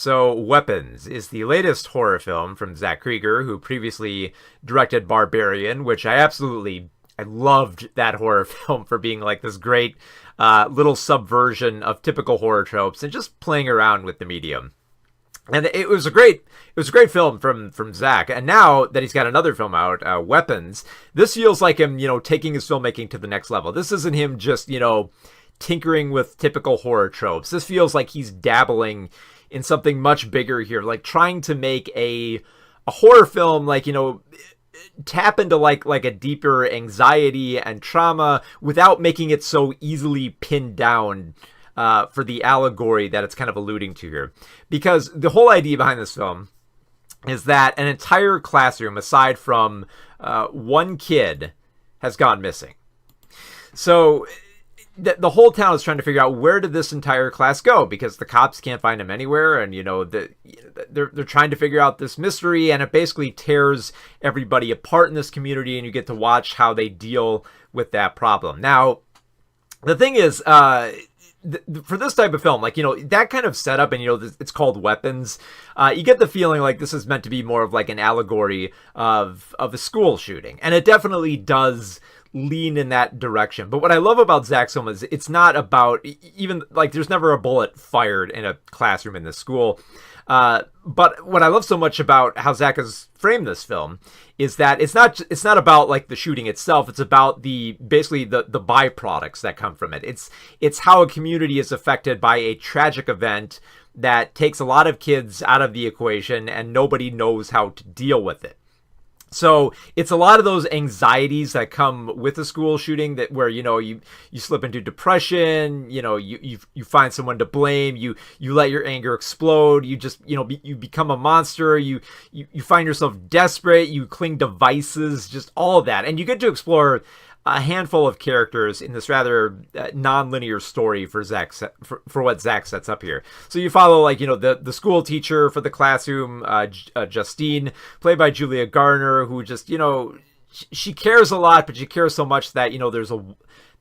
So, Weapons is the latest horror film from Zach Krieger, who previously directed Barbarian, which I loved that horror film for being like this great little subversion of typical horror tropes and just playing around with the medium. And it was a great film from Zach. And now that he's got another film out, Weapons, this feels like him, taking his filmmaking to the next level. This isn't him just, tinkering with typical horror tropes. This feels like he's dabbling in something much bigger here, like trying to make a horror film, like, tap into like a deeper anxiety and trauma without making it so easily pinned down for the allegory that it's kind of alluding to here. Because the whole idea behind this film is that an entire classroom, aside from one kid, has gone missing. So the whole town is trying to figure out, where did this entire class go, because the cops can't find them anywhere, and they're trying to figure out this mystery, and it basically tears everybody apart in this community, and you get to watch how they deal with that problem. Now, the thing is, for this type of film, like, that kind of setup, and it's called Weapons, you get the feeling like this is meant to be more of like an allegory of a school shooting, and it definitely does lean in that direction. But what I love about Zach's film is it's not about, even like, there's never a bullet fired in a classroom in this school. But what I love so much about how Zach has framed this film is that it's not about like the shooting itself. It's about basically the byproducts that come from it. It's how a community is affected by a tragic event that takes a lot of kids out of the equation, and nobody knows how to deal with it. So it's a lot of those anxieties that come with a school shooting, that where, you slip into depression, you find someone to blame, you let your anger explode, you just, you become a monster, you find yourself desperate, you cling to vices, just all of that. And you get to explore a handful of characters in this rather non-linear story for what Zach sets up here. So you follow, like, the school teacher for the classroom, Justine, played by Julia Garner, who just, she cares a lot, but she cares so much that,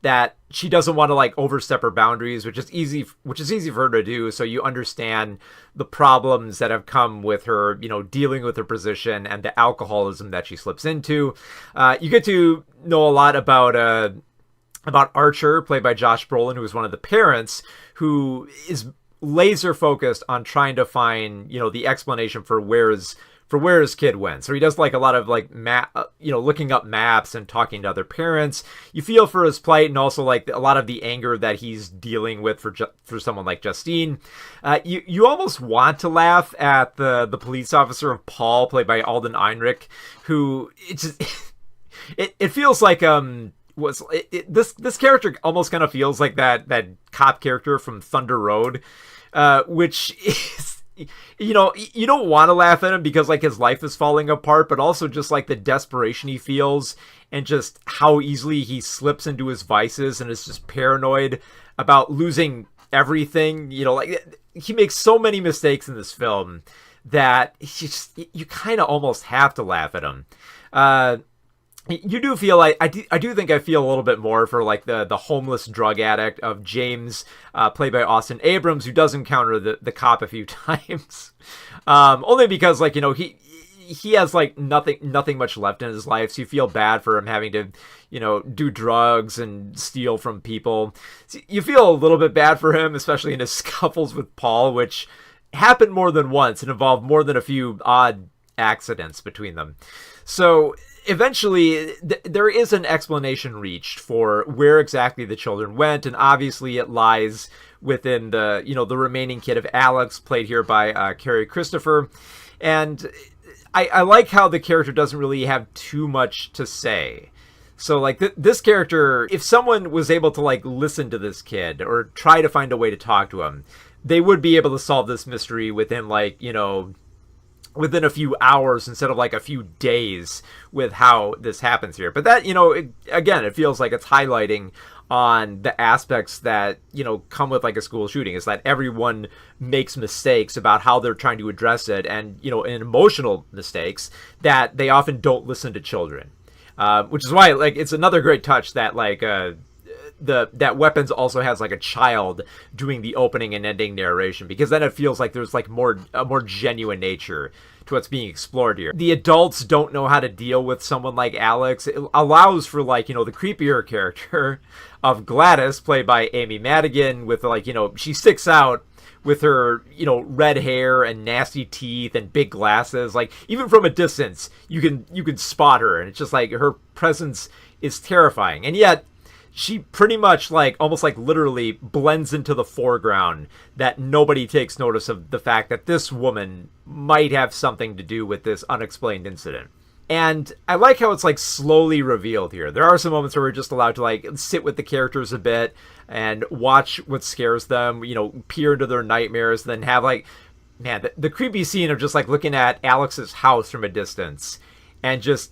that she doesn't want to like overstep her boundaries, which is easy for her to do. So you understand the problems that have come with her, dealing with her position and the alcoholism that she slips into. You get to know a lot about Archer, played by Josh Brolin, who is one of the parents, who is laser focused on trying to find, the explanation for where his kid went. So he does like a lot of like looking up maps and talking to other parents. You feel for his plight, and also like a lot of the anger that he's dealing with for someone like Justine. You almost want to laugh at the police officer of Paul, played by Alden Einrich, who it feels like this character almost kind of feels like that cop character from Thunder Road, which is, you don't want to laugh at him because like his life is falling apart, but also just like the desperation he feels and just how easily he slips into his vices and is just paranoid about losing everything. Like, he makes so many mistakes in this film that you kind of almost have to laugh at him. You do feel like, I do think I feel a little bit more for like the homeless drug addict of James, played by Austin Abrams, who does encounter the cop a few times. Only because, like, he has like nothing much left in his life, so you feel bad for him having to, do drugs and steal from people. So you feel a little bit bad for him, especially in his scuffles with Paul, which happened more than once and involved more than a few odd accidents between them. So eventually there is an explanation reached for where exactly the children went, and obviously it lies within the remaining kid of Alex, played here by Carrie Christopher. And I like how the character doesn't really have too much to say. So like this character, if someone was able to like listen to this kid or try to find a way to talk to him, they would be able to solve this mystery within like, within a few hours instead of like a few days with how this happens here. But that, again, it feels like it's highlighting on the aspects that, come with like a school shooting, is that everyone makes mistakes about how they're trying to address it, and, and emotional mistakes that they often don't listen to children. Which is why, like, it's another great touch that, like, that Weapons also has like a child doing the opening and ending narration, because then it feels like there's like a more genuine nature to what's being explored here. The adults don't know how to deal with someone like Alex. It allows for like, the creepier character of Gladys, played by Amy Madigan, with like, she sticks out with her, red hair and nasty teeth and big glasses. Like, even from a distance, you can spot her, and it's just like her presence is terrifying. And yet she pretty much like almost like literally blends into the foreground, that nobody takes notice of the fact that this woman might have something to do with this unexplained incident. And I like how it's like slowly revealed here. There are some moments where we're just allowed to like sit with the characters a bit and watch what scares them, peer into their nightmares, then have like, man, the creepy scene of just like looking at Alex's house from a distance and just,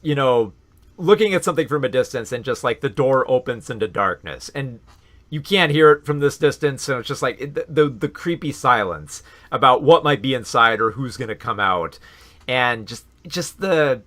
looking at something from a distance, and just like the door opens into darkness and you can't hear it from this distance. So it's just like the creepy silence about what might be inside or who's going to come out. And just the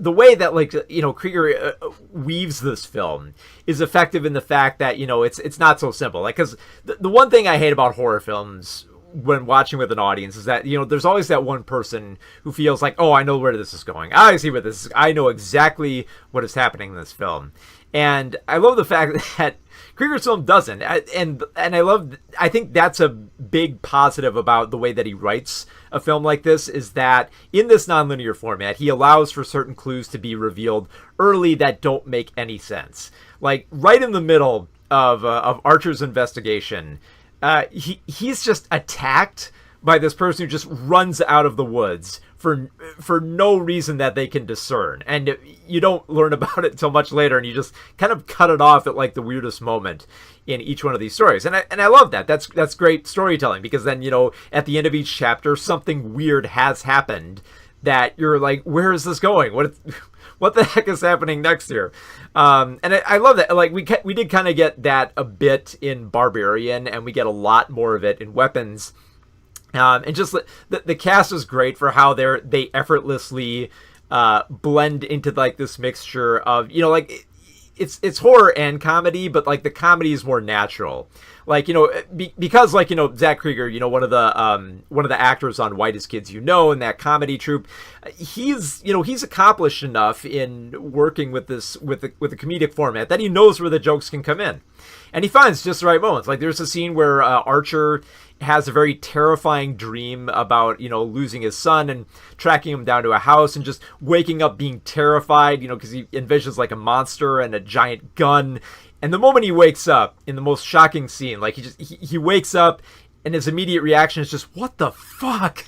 way that like, Krieger weaves this film is effective in the fact that, it's not so simple. Like, because the one thing I hate about horror films when watching with an audience is that, there's always that one person who feels like, oh, I know where this is going. I see where this is. I know exactly what is happening in this film. And I love the fact that Krieger's film doesn't. And I think that's a big positive about the way that he writes a film like this, is that in this nonlinear format, he allows for certain clues to be revealed early that don't make any sense. Like right in the middle of Archer's investigation, he's just attacked by this person who just runs out of the woods for no reason that they can discern, and you don't learn about it until much later, and you just kind of cut it off at like the weirdest moment in each one of these stories. And I love that. That's great storytelling, because then at the end of each chapter something weird has happened that you're like, where is this going? What the heck is happening next here? And I love that. Like we did kind of get that a bit in Barbarian, and we get a lot more of it in Weapons. And just the cast is great for how they effortlessly blend into like this mixture of, like it's horror and comedy, but like the comedy is more natural. Like, because like, Zach Krieger, one of the actors on Whitest Kids, in that comedy troupe, he's accomplished enough in working with the comedic format that he knows where the jokes can come in. And he finds just the right moments. Like there's a scene where Archer has a very terrifying dream about, losing his son and tracking him down to a house and just waking up being terrified, because he envisions like a monster and a giant gun. And the moment he wakes up in the most shocking scene, like he wakes up and his immediate reaction is just, what the fuck?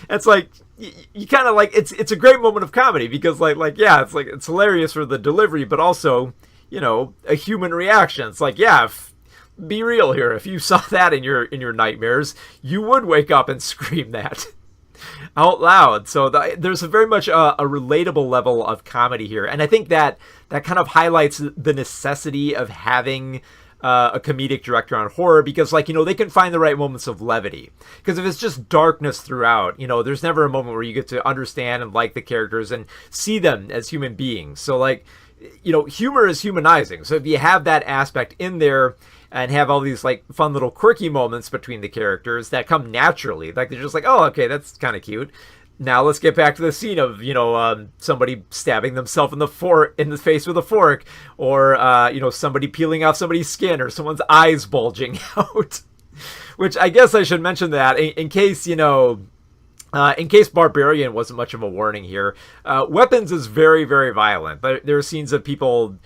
It's like, you kind of like, it's a great moment of comedy, because like, yeah, it's like, it's hilarious for the delivery, but also, a human reaction. It's like, yeah, be real here. If you saw that in your nightmares, you would wake up and scream that out loud. So there's a very much a relatable level of comedy here, and I think that kind of highlights the necessity of having a comedic director on horror, because like, they can find the right moments of levity. Because if it's just darkness throughout, there's never a moment where you get to understand and like the characters and see them as human beings. So like, humor is humanizing. So if you have that aspect in there and have all these like fun little quirky moments between the characters that come naturally, like they're just like, oh, okay, that's kind of cute. Now let's get back to the scene of, somebody stabbing themselves in the face with a fork, or, somebody peeling off somebody's skin, or someone's eyes bulging out. Which I guess I should mention that in case, in case Barbarian wasn't much of a warning here. Weapons is very, very violent. There are scenes of people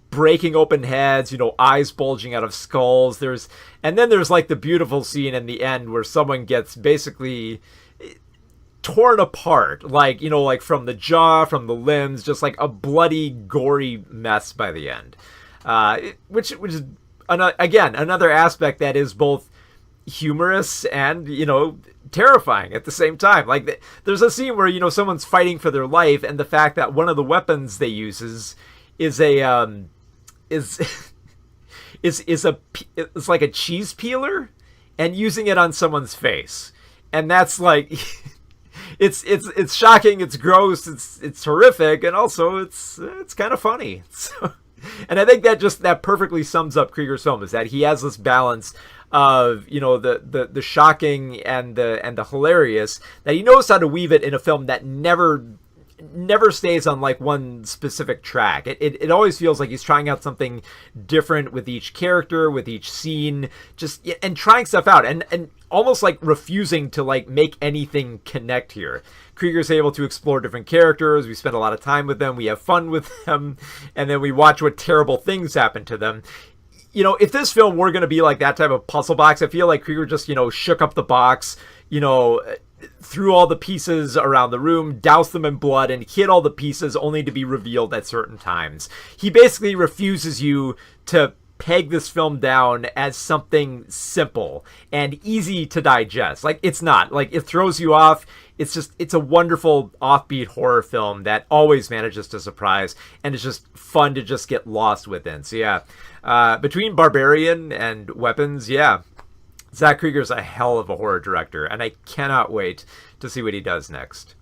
breaking open heads, eyes bulging out of skulls. And then there's like the beautiful scene in the end where someone gets basically torn apart, like, like from the jaw, from the limbs, just like a bloody, gory mess by the end. Which is, again, another aspect that is both humorous and, terrifying at the same time. Like there's a scene where, someone's fighting for their life, and the fact that one of the weapons they use is like a cheese peeler, and using it on someone's face. And that's like, it's shocking, it's gross, it's horrific, and also it's kind of funny. So And I think that perfectly sums up Krieger's film, is that he has this balance of, you know, the shocking and the hilarious, that he knows how to weave it in a film that never stays on like one specific track. It always feels like he's trying out something different with each character, with each scene, just, and trying stuff out, and almost like refusing to like make anything connect here. Krieger's able to explore different characters. We spend a lot of time with them. We have fun with them, and then we watch what terrible things happen to them. You know, if this film were going to be like that type of puzzle box, I feel like Krieger just, you know, shook up the box, you know, threw all the pieces around the room, doused them in blood, and hid all the pieces only to be revealed at certain times. He basically refuses you to peg this film down as something simple and easy to digest. Like, it's not. Like, it throws you off. It's a wonderful offbeat horror film that always manages to surprise, and it's just fun to just get lost within. So yeah, between Barbarian and Weapons, yeah, Zach Krieger's a hell of a horror director, and I cannot wait to see what he does next.